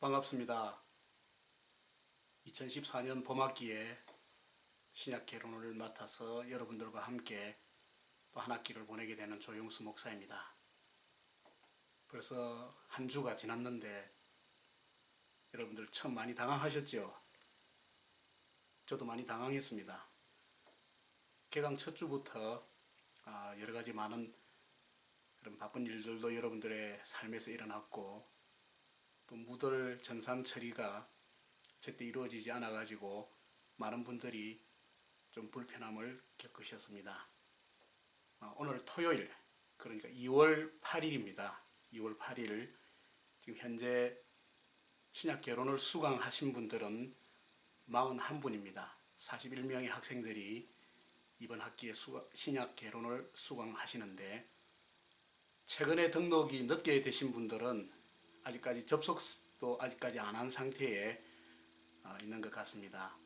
반갑습니다. 2014년 봄학기에 신약 개론을 맡아서 여러분들과 함께 또 한 학기를 보내게 되는 조용수 목사입니다. 벌써 한 주가 지났는데 여러분들 참 많이 당황하셨죠? 저도 많이 당황했습니다. 개강 첫 주부터 여러 가지 많은 그런 바쁜 일들도 여러분들의 삶에서 일어났고, 또 무들 전산 처리가 제때 이루어지지 않아 가지고 많은 분들이 좀 불편함을 겪으셨습니다. 오늘 토요일, 그러니까 2월 8일입니다. 2월 8일 지금 현재 신약 개론을 수강하신 분들은 41분입니다. 41명의 학생들이 이번 학기에 신약 개론을 수강하시는데, 최근에 등록이 늦게 되신 분들은 아직까지 접속도 아직까지 안 한 상태에 있는 것 같습니다.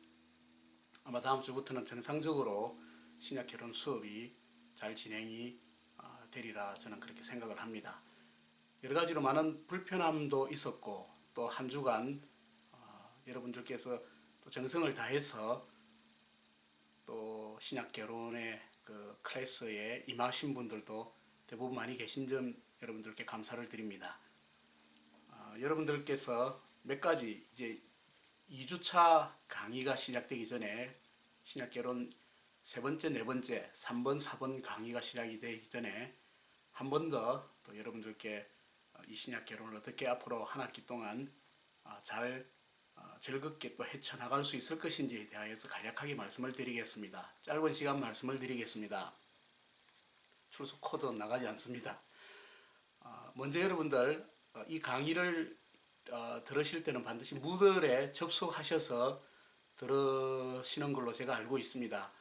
아마 다음 주부터는 정상적으로 신약 개론 수업이 잘 진행이 되리라 저는 그렇게 생각을 합니다. 여러 가지로 많은 불편함도 있었고, 또 한 주간 여러분들께서 또 정성을 다해서 또 신약 개론의 그 클래스에 임하신 분들도 대부분 많이 계신 점 여러분들께 감사를 드립니다. 여러분들께서 몇 가지 이제 2주차 강의가 시작되기 전에 신약 개론 세 번째, 네 번째, 3번, 4번 강의가 시작이 되기 전에 한 번 더 또 여러분들께 이 신약 개론을 어떻게 앞으로 한 학기 동안 잘 즐겁게 또 헤쳐나갈 수 있을 것인지에 대하여서 간략하게 말씀을 드리겠습니다. 짧은 시간 말씀을 드리겠습니다. 출석 코드 나가지 않습니다. 먼저 여러분들 이 강의를 들으실 때는 반드시 무들에 접속하셔서 들으시는 걸로 제가 알고 있습니다.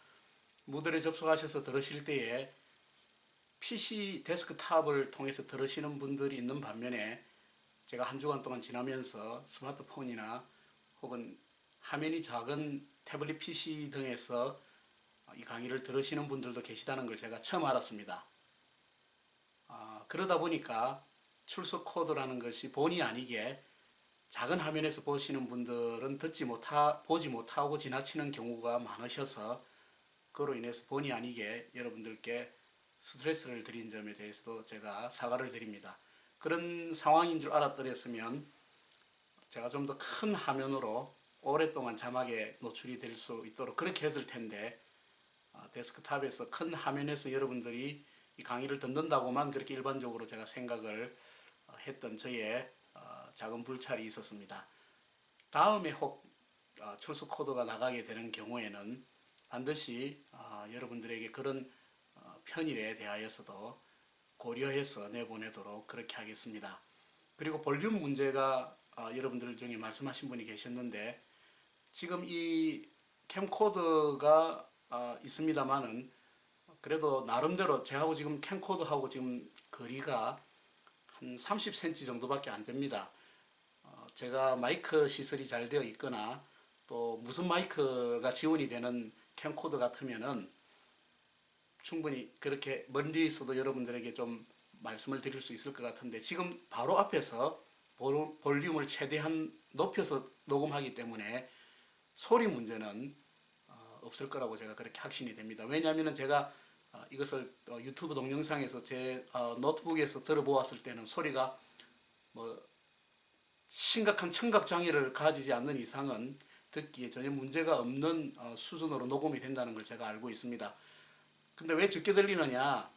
무들에 접속하셔서 들으실 때에 PC 데스크탑을 통해서 들으시는 분들이 있는 반면에, 제가 한 주간 동안 지나면서 스마트폰이나 혹은 화면이 작은 태블릿 PC 등에서 이 강의를 들으시는 분들도 계시다는 걸 제가 처음 알았습니다. 그러다 보니까 출석 코드라는 것이 본의 아니게 작은 화면에서 보시는 분들은 보지 못하고 지나치는 경우가 많으셔서, 그로 인해서 본의 아니게 여러분들께 스트레스를 드린 점에 대해서도 제가 사과를 드립니다. 그런 상황인 줄 알았더랬으면 제가 좀 더 큰 화면으로 오랫동안 자막에 노출이 될 수 있도록 그렇게 했을 텐데, 데스크탑에서 큰 화면에서 여러분들이 이 강의를 듣는다고만 그렇게 일반적으로 제가 생각을 했던 저의 작은 불찰이 있었습니다. 다음에 혹 출석 코드가 나가게 되는 경우에는 반드시 여러분들에게 그런 편의에 대하여서도 고려해서 내보내도록 그렇게 하겠습니다. 그리고 볼륨 문제가 여러분들 중에 말씀하신 분이 계셨는데, 지금 이 캠코더가 있습니다만은 그래도 나름대로 제하고 지금 캠코더하고 지금 거리가 한 30cm 정도밖에 안 됩니다. 제가 마이크 시설이 잘 되어 있거나 또 무슨 마이크가 지원이 되는 캠코더 같으면은 충분히 그렇게 멀리 있어도 여러분들에게 좀 말씀을 드릴 수 있을 것 같은데, 지금 바로 앞에서 볼륨을 최대한 높여서 녹음하기 때문에 소리 문제는 없을 거라고 제가 그렇게 확신이 됩니다. 왜냐하면 제가 이것을 유튜브 동영상에서 제 노트북에서 들어보았을 때는 소리가 뭐 심각한 청각장애를 가지지 않는 이상은 듣기에 전혀 문제가 없는 수준으로 녹음이 된다는 걸 제가 알고 있습니다. 근데 왜 적게 들리느냐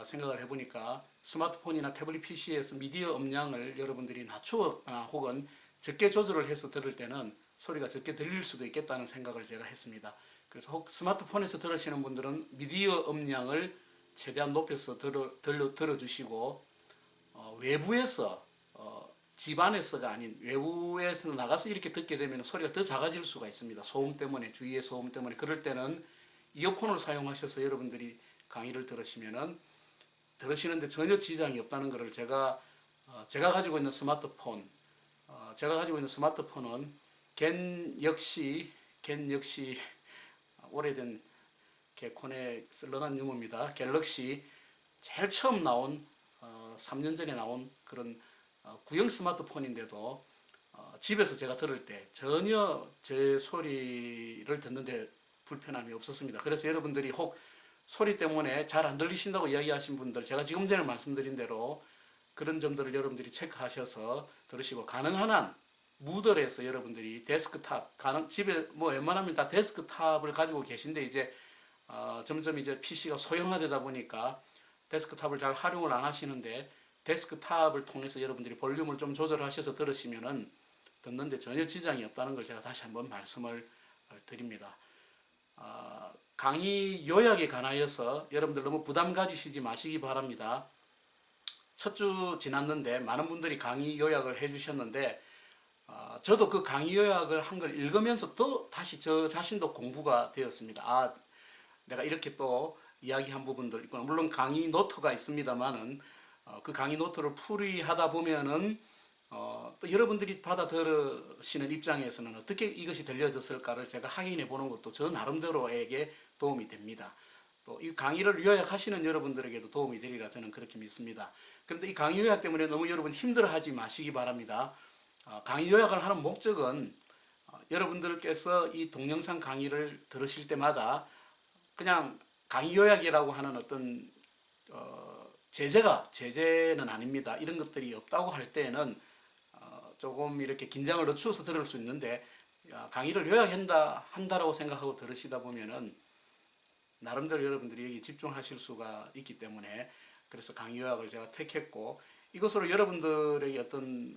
생각을 해보니까, 스마트폰이나 태블릿 PC에서 미디어 음량을 여러분들이 낮추거나 혹은 적게 조절을 해서 들을 때는 소리가 적게 들릴 수도 있겠다는 생각을 제가 했습니다. 그래서 혹 스마트폰에서 들으시는 분들은 미디어 음량을 최대한 높여서 들어주시고, 외부에서 집 안에서가 아닌 외부에서 나가서 이렇게 듣게 되면 소리가 더 작아질 수가 있습니다. 소음 때문에, 주위의 소음 때문에. 그럴 때는 이어폰을 사용하셔서 여러분들이 강의를 들으시는데 전혀 지장이 없다는 것을 제가 가지고 있는 스마트폰은 겐 역시 오래된 개콘의 썰렁한 유머입니다. 갤럭시 제일 처음 나온 3년 전에 나온 그런 구형 스마트폰인데도 집에서 제가 들을 때 전혀 제 소리를 듣는데 불편함이 없었습니다. 그래서 여러분들이 혹 소리 때문에 잘 안 들리신다고 이야기하신 분들, 제가 지금 전에 말씀드린 대로 그런 점들을 여러분들이 체크하셔서 들으시고, 가능한 한 무들에서 여러분들이 데스크탑, 집에 뭐 웬만하면 다 데스크탑을 가지고 계신데, 이제 점점 이제 PC가 소형화되다 보니까 데스크탑을 잘 활용을 안 하시는데, 데스크탑을 통해서 여러분들이 볼륨을 좀 조절하셔서 들으시면은 듣는데 전혀 지장이 없다는 걸 제가 다시 한번 말씀을 드립니다. 강의 요약에 관하여서 여러분들 너무 부담 가지시지 마시기 바랍니다. 첫 주 지났는데 많은 분들이 강의 요약을 해주셨는데, 저도 그 강의 요약을 한 걸 읽으면서 또 다시 저 자신도 공부가 되었습니다. 내가 이렇게 또 이야기한 부분들 있구나. 물론 강의 노트가 있습니다만은 그 강의 노트를 풀이하다 보면은 또 여러분들이 받아들으시는 입장에서는 어떻게 이것이 들려졌을까를 제가 확인해 보는 것도 저 나름대로에게 도움이 됩니다. 또 이 강의를 요약하시는 여러분들에게도 도움이 되리라 저는 그렇게 믿습니다. 그런데 이 강의 요약 때문에 너무 여러분 힘들어하지 마시기 바랍니다. 강의 요약을 하는 목적은 여러분들께서 이 동영상 강의를 들으실 때마다 그냥 강의 요약이라고 하는 어떤 제재는 아닙니다. 이런 것들이 없다고 할 때에는 조금 이렇게 긴장을 늦추어서 들을 수 있는데, 강의를 요약한다라고 생각하고 들으시다 보면은 나름대로 여러분들이 여기 집중하실 수가 있기 때문에, 그래서 강의 요약을 제가 택했고, 이것으로 여러분들에게 어떤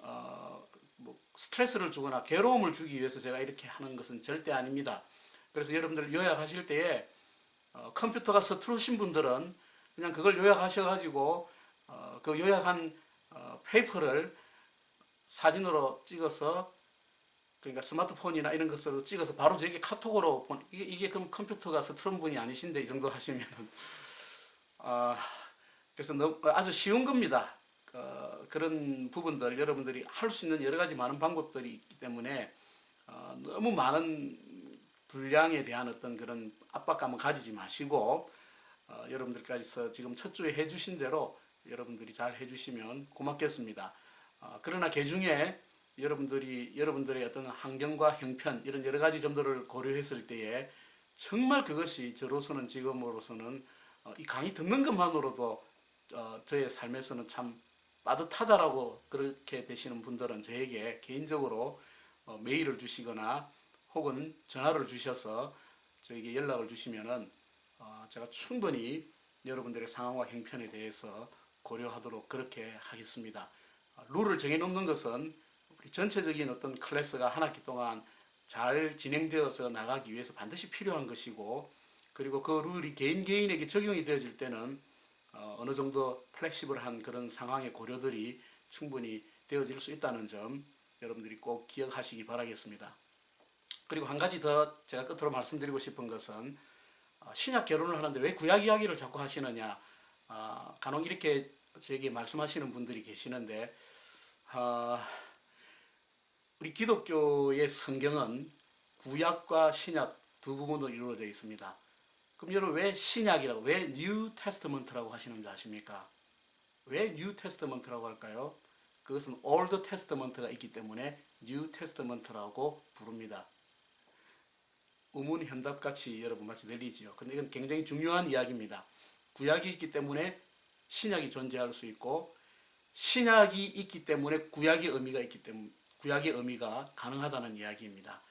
뭐 스트레스를 주거나 괴로움을 주기 위해서 제가 이렇게 하는 것은 절대 아닙니다. 그래서 여러분들 요약하실 때에 컴퓨터가 서투르신 분들은 그냥 그걸 요약하셔가지고 그 요약한 페이퍼를 사진으로 찍어서, 그러니까 스마트폰이나 이런 것으로 찍어서 바로 저에게 카톡으로 이게 그럼 컴퓨터가 서투른 분이 아니신데 이 정도 하시면 그래서 아주 쉬운 겁니다. 그런 부분들 여러분들이 할 수 있는 여러 가지 많은 방법들이 있기 때문에 너무 많은 분량에 대한 어떤 그런 압박감을 가지지 마시고, 여러분들께서 지금 첫 주에 해주신 대로 여러분들이 잘 해주시면 고맙겠습니다. 그러나 그 중에 여러분들의 어떤 환경과 형편 이런 여러 가지 점들을 고려했을 때에 정말 그것이 저로서는 지금으로서는 이 강의 듣는 것만으로도 저의 삶에서는 참 빠듯하다라고 그렇게 되시는 분들은 저에게 개인적으로 메일을 주시거나 혹은 전화를 주셔서 저에게 연락을 주시면은 제가 충분히 여러분들의 상황과 형편에 대해서 고려하도록 그렇게 하겠습니다. 룰을 정해놓는 것은 우리 전체적인 어떤 클래스가 한 학기 동안 잘 진행되어서 나가기 위해서 반드시 필요한 것이고, 그리고 그 룰이 개인에게 적용이 되어질 때는 어느 정도 플렉시블한 그런 상황의 고려들이 충분히 되어질 수 있다는 점 여러분들이 꼭 기억하시기 바라겠습니다. 그리고 한 가지 더 제가 끝으로 말씀드리고 싶은 것은, 신약 결혼을 하는데 왜 구약 이야기를 자꾸 하시느냐, 간혹 이렇게 저에게 말씀하시는 분들이 계시는데, 우리 기독교의 성경은 구약과 신약 두 부분으로 이루어져 있습니다. 그럼 여러분 왜 신약이라고, 왜 New Testament라고 하시는지 아십니까? 왜 New Testament라고 할까요? 그것은 Old Testament가 있기 때문에 New Testament라고 부릅니다. 우문현답같이 여러분 마치 들리지요. 근데 이건 굉장히 중요한 이야기입니다. 구약이 있기 때문에 신약이 존재할 수 있고, 신약이 있기 때문에 구약의 의미가 있기 때문에 구약의 의미가 가능하다는 이야기입니다.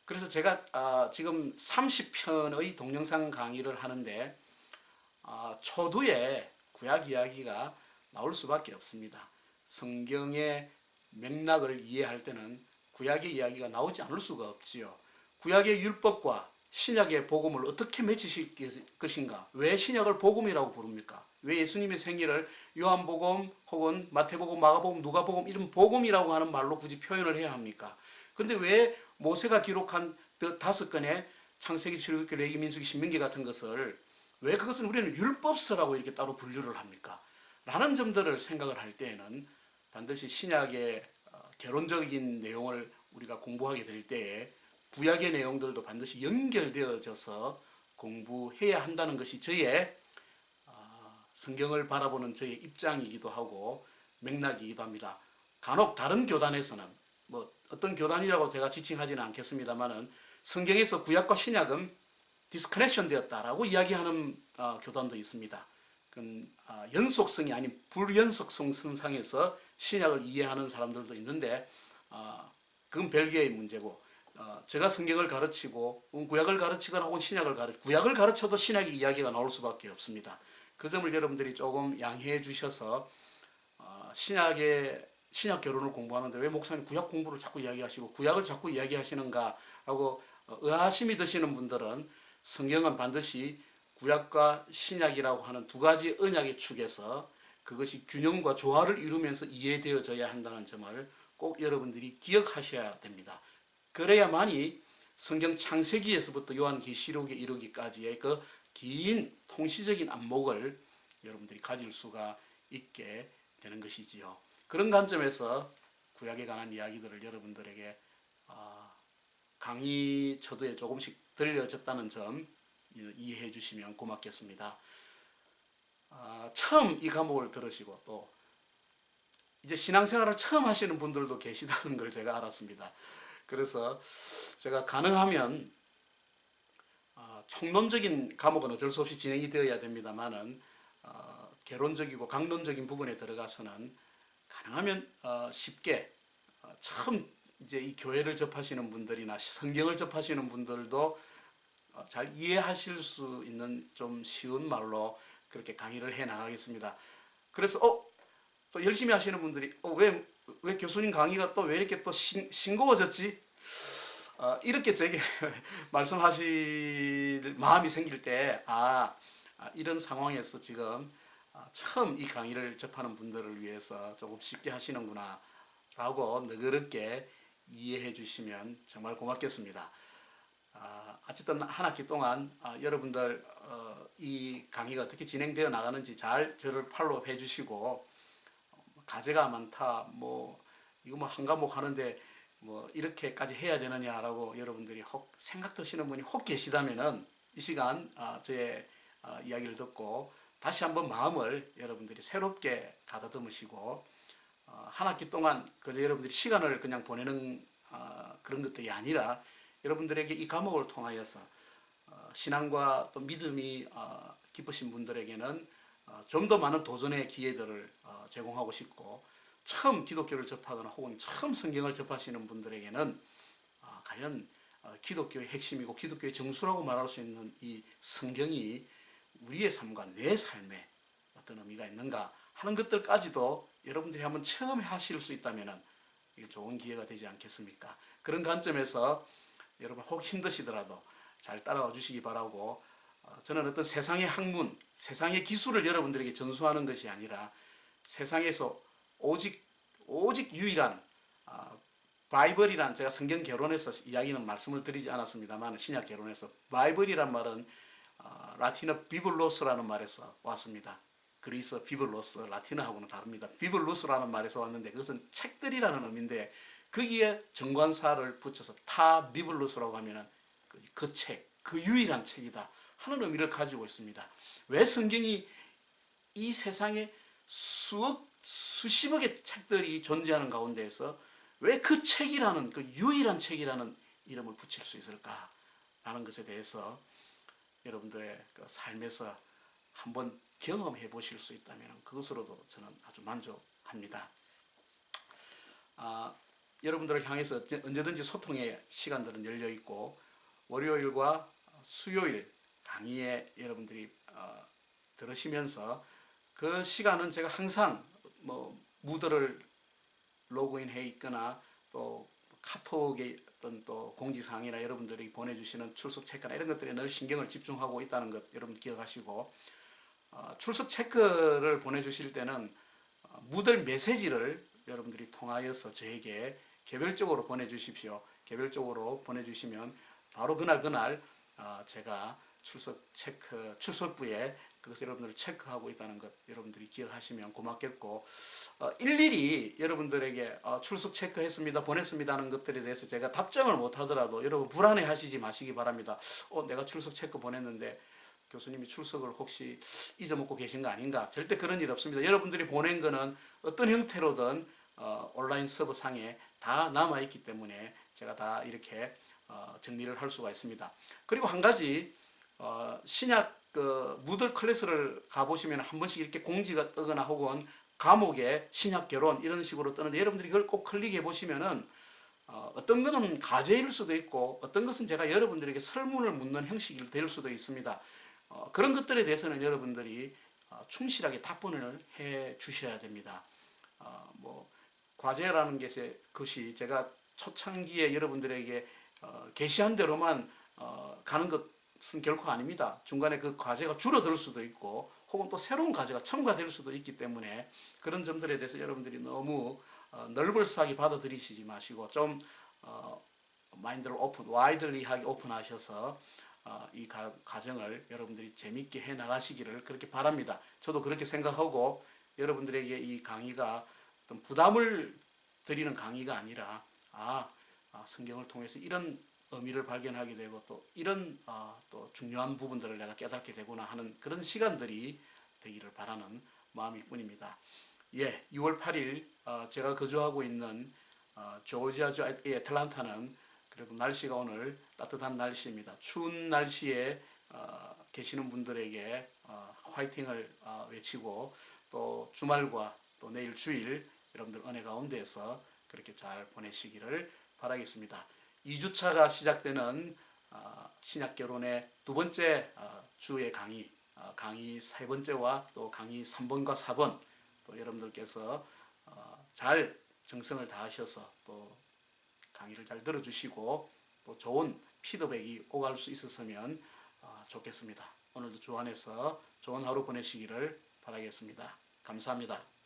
그래서 제가 지금 30편의 동영상 강의를 하는데 초두에 구약 이야기가 나올 수밖에 없습니다. 성경의 맥락을 이해할 때는 구약의 이야기가 나오지 않을 수가 없지요. 구약의 율법과 신약의 복음을 어떻게 맺히실 것인가? 왜 신약을 복음이라고 부릅니까? 왜 예수님의 생일을 요한복음 혹은 마태복음, 마가복음, 누가복음 이런 복음이라고 하는 말로 굳이 표현을 해야 합니까? 그런데 왜 모세가 기록한 5건의 창세기, 출애굽기, 레위기, 민수기, 신명기 같은 것을 왜 그것은 우리는 율법서라고 이렇게 따로 분류를 합니까? 라는 점들을 생각을 할 때에는 반드시 신약의 개론적인 내용을 우리가 공부하게 될 때에 구약의 내용들도 반드시 연결되어져서 공부해야 한다는 것이 저의 성경을 바라보는 저의 입장이기도 하고 맥락이기도 합니다. 간혹 다른 교단에서는 뭐 어떤 교단이라고 제가 지칭하지는 않겠습니다만은 성경에서 구약과 신약은 디스커넥션 되었다라고 이야기하는 교단도 있습니다. 연속성이 아닌 불연속성 상에서 신약을 이해하는 사람들도 있는데 그건 별개의 문제고 제가 성경을 가르치고 구약을 가르치거나 혹은 신약을 구약을 가르쳐도 신약의 이야기가 나올 수밖에 없습니다. 그 점을 여러분들이 조금 양해해 주셔서 신약 결혼을 공부하는데 왜 목사님 구약 공부를 자꾸 이야기하시고 구약을 자꾸 이야기하시는가라고 의아심이 드시는 분들은 성경은 반드시 구약과 신약이라고 하는 두 가지 언약의 축에서 그것이 균형과 조화를 이루면서 이해되어져야 한다는 점을 꼭 여러분들이 기억하셔야 됩니다. 그래야만이 성경 창세기에서부터 요한계시록에 이르기까지의 그 긴 통시적인 안목을 여러분들이 가질 수가 있게 되는 것이지요. 그런 관점에서 구약에 관한 이야기들을 여러분들에게 강의 처도에 조금씩 들려졌다는 점 이해해 주시면 고맙겠습니다. 처음 이 과목을 들으시고 또 이제 신앙생활을 처음 하시는 분들도 계시다는 걸 제가 알았습니다. 그래서 제가 가능하면 총론적인 과목은 어쩔 수 없이 진행이 되어야 됩니다만은 개론적이고 강론적인 부분에 들어가서는 가능하면 쉽게 처음 이제 이 교회를 접하시는 분들이나 성경을 접하시는 분들도 잘 이해하실 수 있는 좀 쉬운 말로 그렇게 강의를 해 나가겠습니다. 그래서 또 열심히 하시는 분들이 왜 교수님 강의가 또 왜 이렇게 또 싱거워졌지? 이렇게 제게 말씀하실 마음이 생길 때 이런 상황에서 지금 처음 이 강의를 접하는 분들을 위해서 조금 쉽게 하시는구나 라고 너그럽게 이해해 주시면 정말 고맙겠습니다. 어쨌든 한 학기 동안 여러분들 이 강의가 어떻게 진행되어 나가는지 잘 저를 팔로우 해 주시고 과제가 많다 이거 한 과목 하는데 이렇게까지 해야 되느냐라고 여러분들이 혹 생각드시는 분이 혹 계시다면은 이 시간 저의 이야기를 듣고 다시 한번 마음을 여러분들이 새롭게 가다듬으시고 한 학기 동안 그저 여러분들이 시간을 그냥 보내는 그런 것들이 아니라 여러분들에게 이 과목을 통하여서 신앙과 또 믿음이 깊으신 분들에게는 좀 더 많은 도전의 기회들을 제공하고 싶고 처음 기독교를 접하거나 혹은 처음 성경을 접하시는 분들에게는 과연 기독교의 핵심이고 기독교의 정수라고 말할 수 있는 이 성경이 우리의 삶과 내 삶에 어떤 의미가 있는가 하는 것들까지도 여러분들이 한번 체험하실 수 있다면 이게 좋은 기회가 되지 않겠습니까? 그런 관점에서 여러분 혹 힘드시더라도 잘 따라와 주시기 바라고 저는 어떤 세상의 학문, 세상의 기술을 여러분들에게 전수하는 것이 아니라 세상에서 오직 유일한 바이블이란 제가 성경 개론에서 이야기는 말씀을 드리지 않았습니다만 신약 개론에서 바이블이란 말은 라틴어 비블로스라는 말에서 왔습니다. 그리스 비블로스 라틴어하고는 다릅니다. 비블로스라는 말에서 왔는데 그것은 책들이라는 의미인데 거기에 정관사를 붙여서 타 비블로스라고 하면은 그 책, 그 유일한 책이다 하는 의미를 가지고 있습니다. 왜 성경이 이 세상에 수십억의 책들이 존재하는 가운데에서 왜 그 책이라는 그 유일한 책이라는 이름을 붙일 수 있을까라는 것에 대해서 여러분들의 그 삶에서 한번 경험해 보실 수 있다면 그것으로도 저는 아주 만족합니다. 여러분들을 향해서 언제든지 소통의 시간들은 열려 있고 월요일과 수요일 강의에 여러분들이 들으시면서 그 시간은 제가 항상 무드를 로그인해 있거나 또 카톡의 어떤 또 공지사항이나 여러분들이 보내주시는 출석 체크나 이런 것들에 늘 신경을 집중하고 있다는 것 여러분 기억하시고 출석 체크를 보내주실 때는 무들 메시지를 여러분들이 통하여서 저에게 개별적으로 보내주십시오. 개별적으로 보내주시면 바로 그날 제가 출석부에 그것을 여러분들 체크하고 있다는 것 여러분들이 기억하시면 고맙겠고 일일이 여러분들에게 출석 체크했습니다 보냈습니다 하는 것들에 대해서 제가 답장을 못하더라도 여러분 불안해 하시지 마시기 바랍니다. 내가 출석 체크 보냈는데 교수님이 출석을 혹시 잊어먹고 계신 거 아닌가? 절대 그런 일 없습니다. 여러분들이 보낸 거는 어떤 형태로든 온라인 서버 상에 다 남아있기 때문에 제가 다 이렇게 정리를 할 수가 있습니다. 그리고 한 가지 신약 그 무들 클래스를 가보시면 한 번씩 이렇게 공지가 뜨거나 혹은 감옥에 신약 결혼 이런 식으로 뜨는데 여러분들이 이걸 꼭 클릭해 보시면은 어떤 것은 가제일 수도 있고 어떤 것은 제가 여러분들에게 설문을 묻는 형식이 될 수도 있습니다. 그런 것들에 대해서는 여러분들이 충실하게 답변을 해 주셔야 됩니다. 뭐 과제라는 것이 제가 초창기에 여러분들에게 게시한 대로만 가는 것은 결코 아닙니다. 중간에 그 과제가 줄어들 수도 있고 혹은 또 새로운 과제가 첨가될 수도 있기 때문에 그런 점들에 대해서 여러분들이 너무 널벌싸게 받아들이시지 마시고 좀 마인드를 와이들리하게 오픈하셔서 이 과정을 여러분들이 재밌게 해 나가시기를 그렇게 바랍니다. 저도 그렇게 생각하고 여러분들에게 이 강의가 어떤 부담을 드리는 강의가 아니라 성경을 통해서 이런 의미를 발견하게 되고 또 이런 또 중요한 부분들을 내가 깨닫게 되구나 하는 그런 시간들이 되기를 바라는 마음일 뿐입니다. 예, 6월 8일 제가 거주하고 있는 조지아주 애틀란타는 그래도 날씨가 오늘 따뜻한 날씨입니다. 추운 날씨에 계시는 분들에게 화이팅을 외치고 또 주말과 또 내일 주일 여러분들 은혜 가운데에서 그렇게 잘 보내시기를 바라겠습니다. 2주차가 시작되는 신약결혼의 두 번째 주의 강의 세 번째와 또 강의 3번과 4번 또 여러분들께서 잘 정성을 다하셔서 또 강의를 잘 들어주시고 또 좋은 피드백이 오갈 수 있었으면 좋겠습니다. 오늘도 주 안에서 좋은 하루 보내시기를 바라겠습니다. 감사합니다.